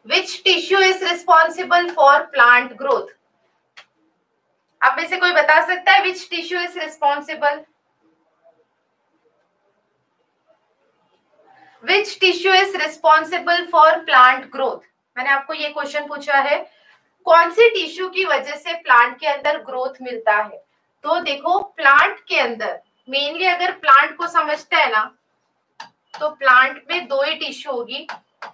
Which tissue is responsible for plant growth? आप में से कोई बता सकता है which tissue is responsible? Which tissue is responsible for plant growth? मैंने आपको ये क्वेश्चन पूछा है, कौन सी टिश्यू की वजह से प्लांट के अंदर ग्रोथ मिलता है? तो देखो, प्लांट के अंदर मेनली अगर प्लांट को समझते हैं ना, तो प्लांट में दो ही टिश्यू होगी,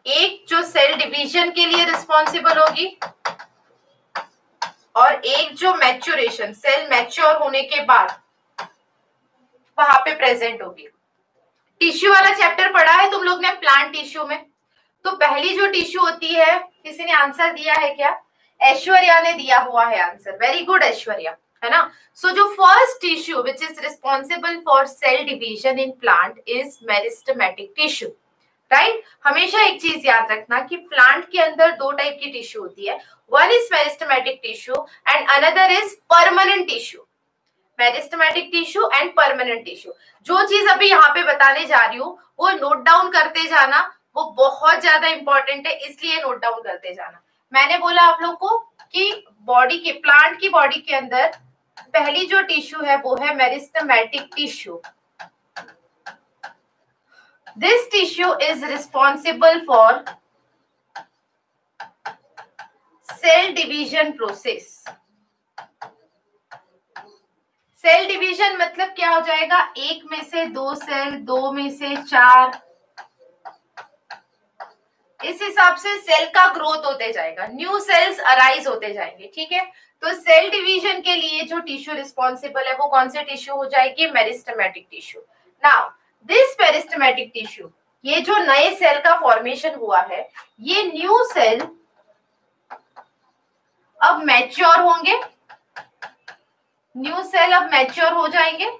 एक जो सेल डिवीजन के लिए रिस्पॉन्सिबल होगी और एक जो मैच्योरेशन, सेल मैच्योर होने के बाद वहां पे प्रेजेंट होगी। टिश्यू वाला चैप्टर पढ़ा है तुम लोग ने प्लांट टिश्यू में? तो पहली जो टिश्यू होती है, किसी ने आंसर दिया है क्या? ऐश्वर्या ने दिया हुआ है आंसर, वेरी गुड ऐश्वर्या, है ना। सो जो first tissue which is responsible for sale division in plant is meristematic tissue, right. हमेशा एक चीज याद रखना कि प्लांट के अंदर दो टाइप की टिश्यू होती है, one is meristematic tissue and another is permanent tissue. Meristematic tissue and permanent tissue, जो चीज अभी यहाँ पे बताने जा रही हूँ वो नोट डाउन करते जाना, वो बहुत ज्यादा इंपॉर्टेंट है, इसलिए नोट डाउन करते जाना। मैंने बोला आप लोग को कि बॉडी के, प्लांट की बॉडी के अंदर पहली जो टिश्यू है वो है meristematic tissue. This tissue is responsible for cell division process. Cell division मतलब क्या हो जाएगा? एक में से दो सेल, दो में से चार, इस हिसाब से सेल का ग्रोथ होते जाएगा, न्यू सेल्स अराइज होते जाएंगे, ठीक है। तो सेल डिवीजन के लिए जो टिश्यू रिस्पॉन्सिबल है वो कौन से टिश्यू हो जाएगी? Meristematic tissue. Now this meristematic tissue, ये जो नए सेल का फॉर्मेशन हुआ है, ये न्यू सेल अब मैच्योर होंगे, न्यू सेल अब मैच्योर हो जाएंगे।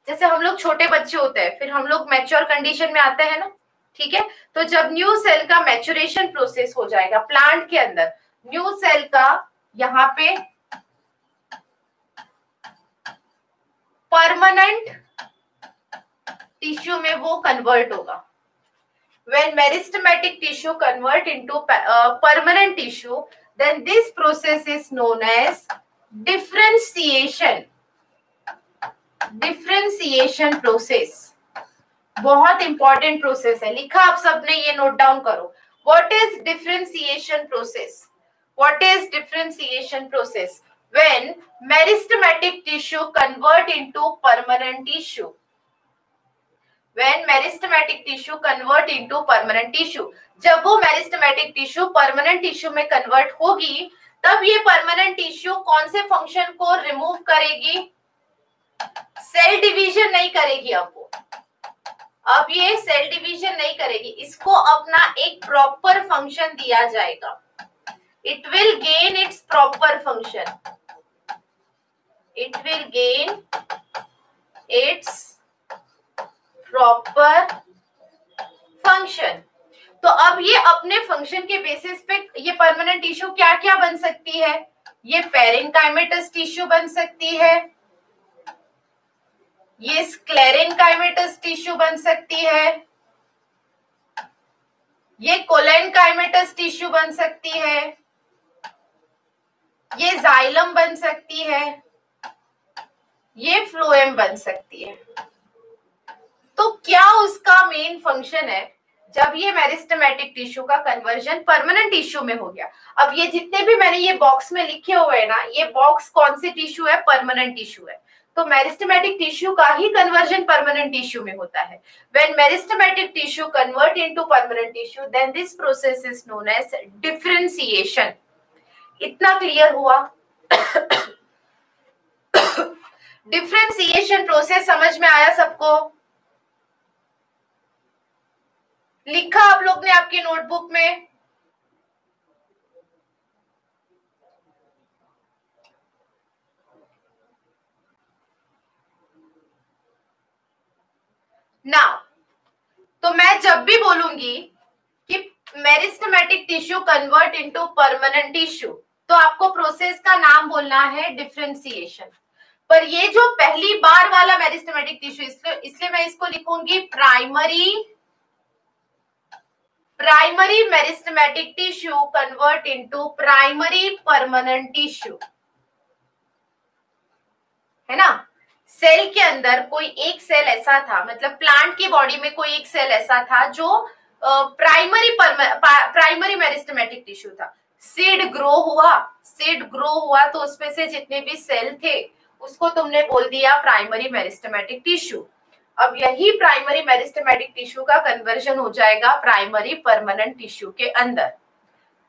जैसे हम लोग छोटे बच्चे होते हैं, फिर हम लोग मैच्योर कंडीशन में आते हैं ना, ठीक है। तो जब न्यू सेल का मैच्योरेशन प्रोसेस हो जाएगा प्लांट के अंदर, न्यू सेल का यहाँ पे परमानेंट टिश्यू में वो कन्वर्ट होगा। When meristematic tissue convert into permanent tissue, then this process is known as differentiation. Differentiation process बहुत इंपॉर्टेंट प्रोसेस है, लिखा आप सबने, ये नोट डाउन करो। What is differentiation process? What is differentiation process? When meristematic tissue convert into permanent tissue. When meristematic tissue convert into permanent tissue, जब वो meristematic tissue permanent tissue में convert होगी, तब ये permanent tissue कौन से function को रिमूव करेगी? सेल डिवीजन नहीं करेगी। अब ये सेल डिवीजन नहीं करेगी, इसको अपना एक प्रॉपर फंक्शन दिया जाएगा। It will gain it's proper function, it will gain it's proper function. तो अब ये अपने फंक्शन के बेसिस पे ये परमानेंट टिश्यू क्या क्या बन सकती है? ये पेरेन्काइमेटस टिश्यू बन सकती है, ये स्क्लेरेन्काइमेटस टिश्यू बन सकती है, ये कोलेन्काइमेटस टिश्यू बन सकती है, ये जाइलम बन सकती है, ये फ्लोएम बन सकती है। तो क्या उसका मेन फंक्शन है जब ये मेरिस्टेमेटिक टिश्यू का कन्वर्जन परमानेंट टिश्यू में हो गया? अब ये जितने भी मैंने ये बॉक्स में लिखे हुए हैं ना, ये बॉक्स कौन सी टिश्यू है? परमानेंट टिश्यू है। तो मेरिस्टेमेटिक टिश्यू का ही कन्वर्जन परमानेंट टिश्यू में होता है। When meristematic tissue convert into permanent tissue, then this process is known as differentiation. इतना क्लियर हुआ? डिफरेंशिएशन प्रोसेस समझ में आया सबको? लिखा आप लोग ने आपकी नोटबुक में? नाउ तो मैं जब भी बोलूंगी कि meristematic tissue convert into permanent tissue, तो आपको प्रोसेस का नाम बोलना है डिफरेंशिएशन। पर ये जो पहली बार वाला मेरिस्टेमेटिक टिश्यू, इसलिए मैं इसको लिखूंगी primary primary meristematic tissue convert into primary permanent tissue, है ना। सेल के अंदर कोई एक सेल ऐसा था, मतलब प्लांट की बॉडी में कोई एक सेल ऐसा था जो प्राइमरी मेरिस्टेमेटिक टिश्यू था। सीड ग्रो हुआ तो उसमें से जितने भी सेल थे उसको तुमने बोल दिया प्राइमरी मेरिस्टेमेटिक टिश्यू। अब यही प्राइमरी मेरिस्टेमेटिक टिश्यू का कन्वर्जन हो जाएगा प्राइमरी परमानेंट टिश्यू के अंदर।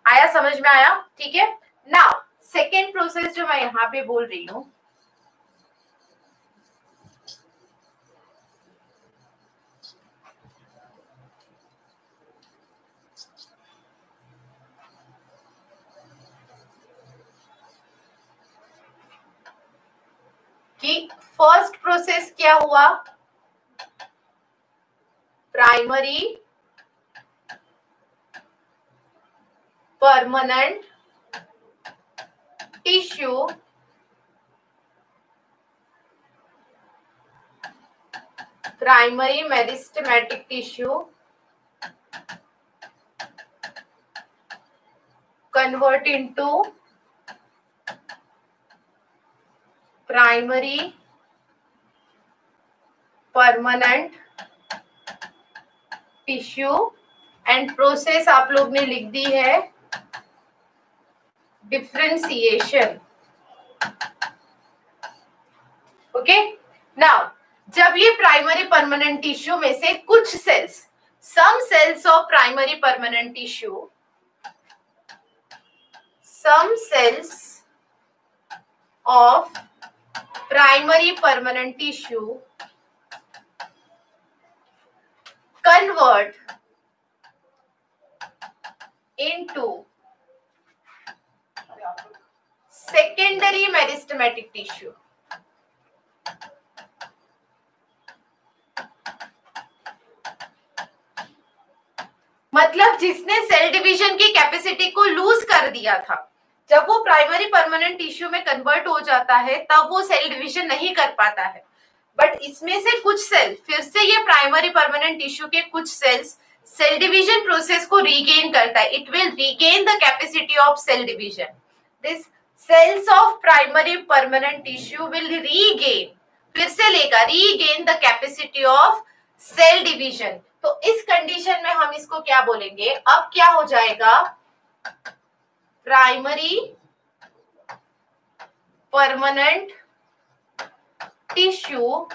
आया, समझ में आया? ठीक है। नाउ सेकेंड प्रोसेस जो मैं यहाँ पे बोल रही हूँ, कि फर्स्ट प्रोसेस क्या हुआ, primary permanent tissue primary meristematic tissue convert into primary permanent tissue, and process आप लोग ने लिख दी है डिफरेंशिएशन। ओके, नाउ जब ये प्राइमरी परमानेंट टिश्यू में से कुछ cells, some cells of primary permanent tissue, some cells of primary permanent tissue convert into secondary meristematic tissue। मतलब जिसने सेल डिवीजन की कैपेसिटी को लूज कर दिया था, जब वो प्राइमरी परमानेंट टिश्यू में कन्वर्ट हो जाता है तब वो सेल डिवीजन नहीं कर पाता है। बट इसमें से कुछ सेल, फिर से ये प्राइमरी परमानेंट टिश्यू के कुछ सेल्स सेल डिवीजन प्रोसेस को रीगेन करता है। It will regain the capacity of cell division. This cells of primary permanent tissue will regain, फिर से लेगा, regain the capacity of cell division. तो इस कंडीशन में हम इसको क्या बोलेंगे, अब क्या हो जाएगा, प्राइमरी परमानेंट टिश्यू,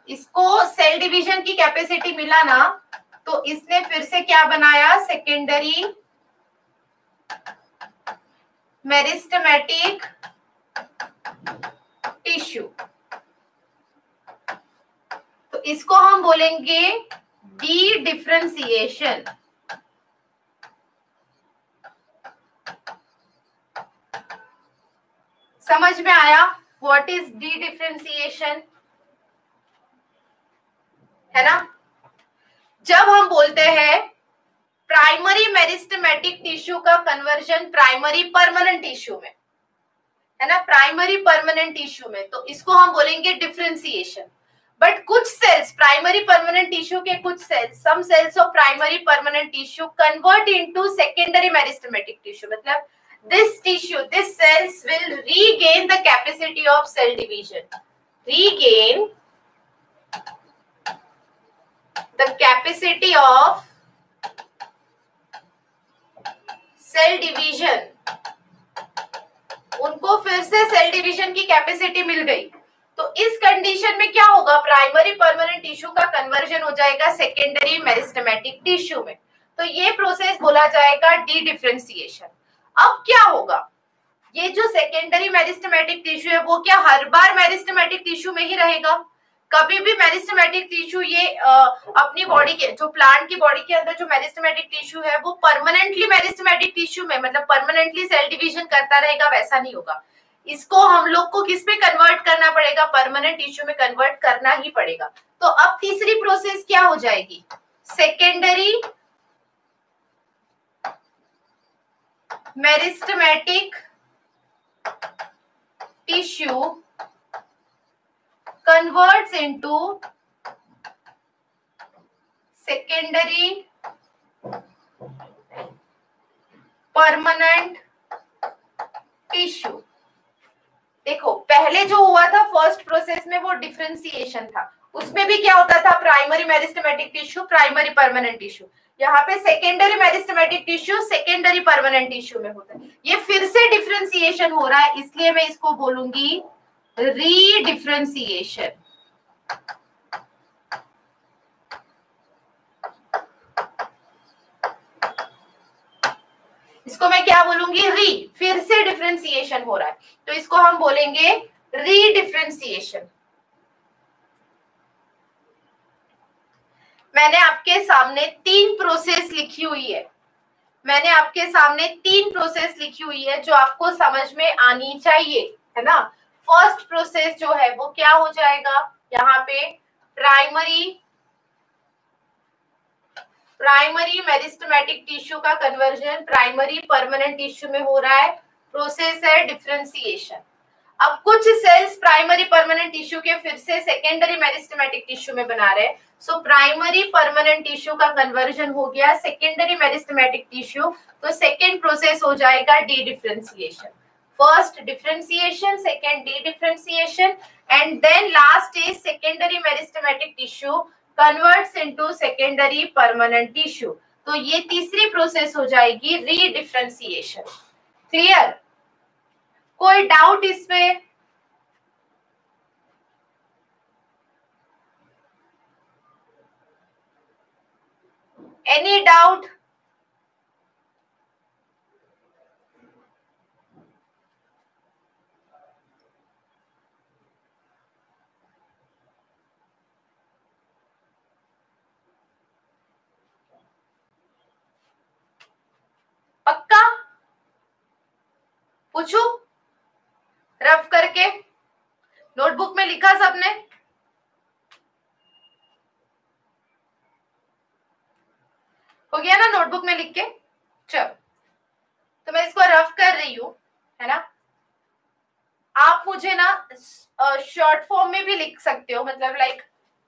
इसको सेल डिवीजन की कैपेसिटी मिला ना, तो इसने फिर से क्या बनाया, सेकेंडरी मेरिस्टेमेटिक टिश्यू। तो इसको हम बोलेंगे डी डिफरेंशिएशन। समझ में आया व्हाट इज डी डिफरेंशिएशन, है ना। जब हम बोलते हैं प्राइमरी मेरिस्टेमेटिक टिश्यू का कन्वर्जन प्राइमरी परमानेंट टिश्यू में, है ना, प्राइमरी परमानेंट टिश्यू में, तो इसको हम बोलेंगे डिफरेंशिएशन। बट कुछ सेल्स, प्राइमरी परमानेंट टिश्यू के कुछ cells, some cells of primary permanent tissue convert into secondary meristematic tissue, मतलब this tissue, this cells will regain the capacity of cell division, regain the capacity of cell division। उनको फिर से cell division की capacity मिल गई, तो इस condition में क्या होगा, प्राइमरी परमानेंट टिश्यू का कन्वर्जन हो जाएगा सेकेंडरी मेरिस्टेमेटिक टिश्यू में। तो ये प्रोसेस बोला जाएगा डी डिफरेंशिएशन। अब क्या होगा, ये जो सेकेंडरी मेरिस्टेमेटिक टिश्यू है वो क्या हर बार मेरिस्टेमेटिक टिश्यू में ही रहेगा? कभी भी मेरिस्टेमेटिक टिश्यू ये अपनी बॉडी के, जो प्लांट की बॉडी के अंदर जो मेरिस्टेमेटिक टिश्यू है वो परमानेंटली मेरिस्टेमेटिक टिश्यू में, मतलब परमानेंटली सेल डिवीजन करता रहेगा, वैसा नहीं होगा। इसको हम लोग को किस पे कन्वर्ट करना पड़ेगा, परमानेंट टिश्यू में कन्वर्ट करना ही पड़ेगा। तो अब तीसरी प्रोसेस क्या हो जाएगी, secondary meristematic tissue converts into secondary permanent tissue. देखो पहले जो हुआ था फर्स्ट प्रोसेस में वो डिफरेंशिएशन था, उसमें भी क्या होता था, primary meristematic tissue, primary permanent tissue. यहाँ पे secondary meristematic tissue, secondary permanent tissue में होता है। ये फिर से डिफरेंशिएशन हो रहा है, इसलिए मैं इसको बोलूंगी रीडिफरेंशिएशन। इसको मैं क्या बोलूंगी, री, फिर से डिफरेंशिएशन हो रहा है, तो इसको हम बोलेंगे रीडिफरेंशिएशन। मैंने आपके सामने 3 प्रोसेस लिखी हुई है, मैंने आपके सामने 3 प्रोसेस लिखी हुई है जो आपको समझ में आनी चाहिए, है ना। फर्स्ट प्रोसेस जो है वो क्या हो जाएगा, यहाँ पे प्राइमरी मेरिस्टेमेटिक टिश्यू का कन्वर्जन प्राइमरी परमानेंट टिश्यू में हो रहा है, प्रोसेस है डिफरेंशिएशन। अब कुछ सेल्स प्राइमरी परमानेंट टिश्यू के फिर से सेकेंडरी मेरिस्टेमेटिक टिश्यू में बना रहे हैं, सो प्राइमरी परमानेंट टिश्यू का कन्वर्जन हो गया सेकेंडरी मेरिस्टेमेटिक टिश्यू, तो सेकेंड प्रोसेस हो जाएगा dedifferentiation. First differentiation, second dedifferentiation, and then last is secondary meristematic tissue converts into secondary permanent tissue, तो ये तीसरी प्रोसेस हो जाएगी रीडिफरेंशिएशन। क्लियर? कोई डाउट इसमें? Any doubt? पक्का? पूछू रफ करके? नोटबुक में लिखा सबने? हो गया ना नोटबुक में लिख के? चलो, तो मैं इसको रफ कर रही हूं, है ना। आप मुझे ना शॉर्ट फॉर्म में भी लिख सकते हो, मतलब लाइक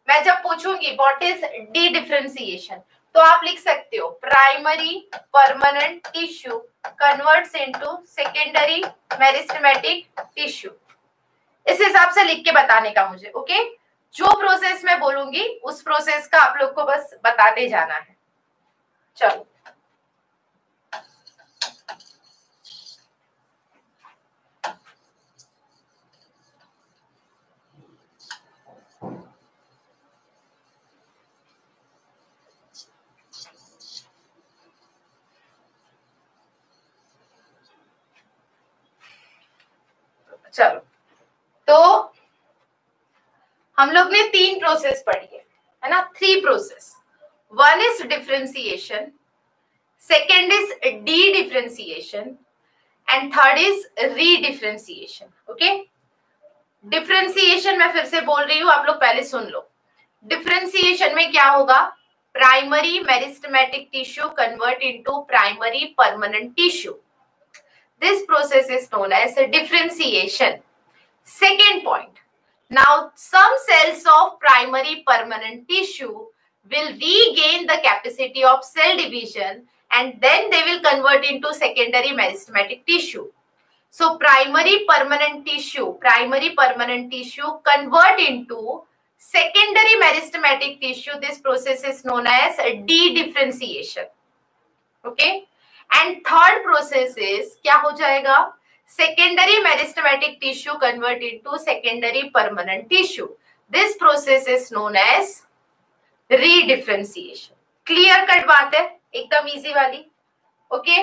मैं जब पूछूंगी व्हाट इज डी डिफरेंशिएशन, तो आप लिख सकते हो primary permanent tissue converts into secondary meristematic tissue. इस हिसाब से लिख के बताने का मुझे, ओके। जो प्रोसेस मैं बोलूंगी उस प्रोसेस का आप लोग को बस बताते जाना है। चलो, चलो, तो हम लोग ने 3 प्रोसेस पढ़ी है ना, 3 process. One is differentiation, second is D differentiation, and third is रीडिफरेंशिएशन। Okay, differentiation मैं फिर से बोल रही हूं, आप लोग पहले सुन लो। डिफरेंशिएशन में क्या होगा, primary meristematic tissue convert into primary permanent tissue, this process is known as differentiation. Second point, now some cells of primary permanent tissue will regain the capacity of cell division and then they will convert into secondary meristematic tissue. So primary permanent tissue convert into secondary meristematic tissue. This process is known as de-differentiation. Okay. And third process is क्या हो जाएगा, secondary meristematic tissue convert into secondary permanent tissue. This process is known as redifferentiation. Clear cut बात है, एकदम easy वाली, okay.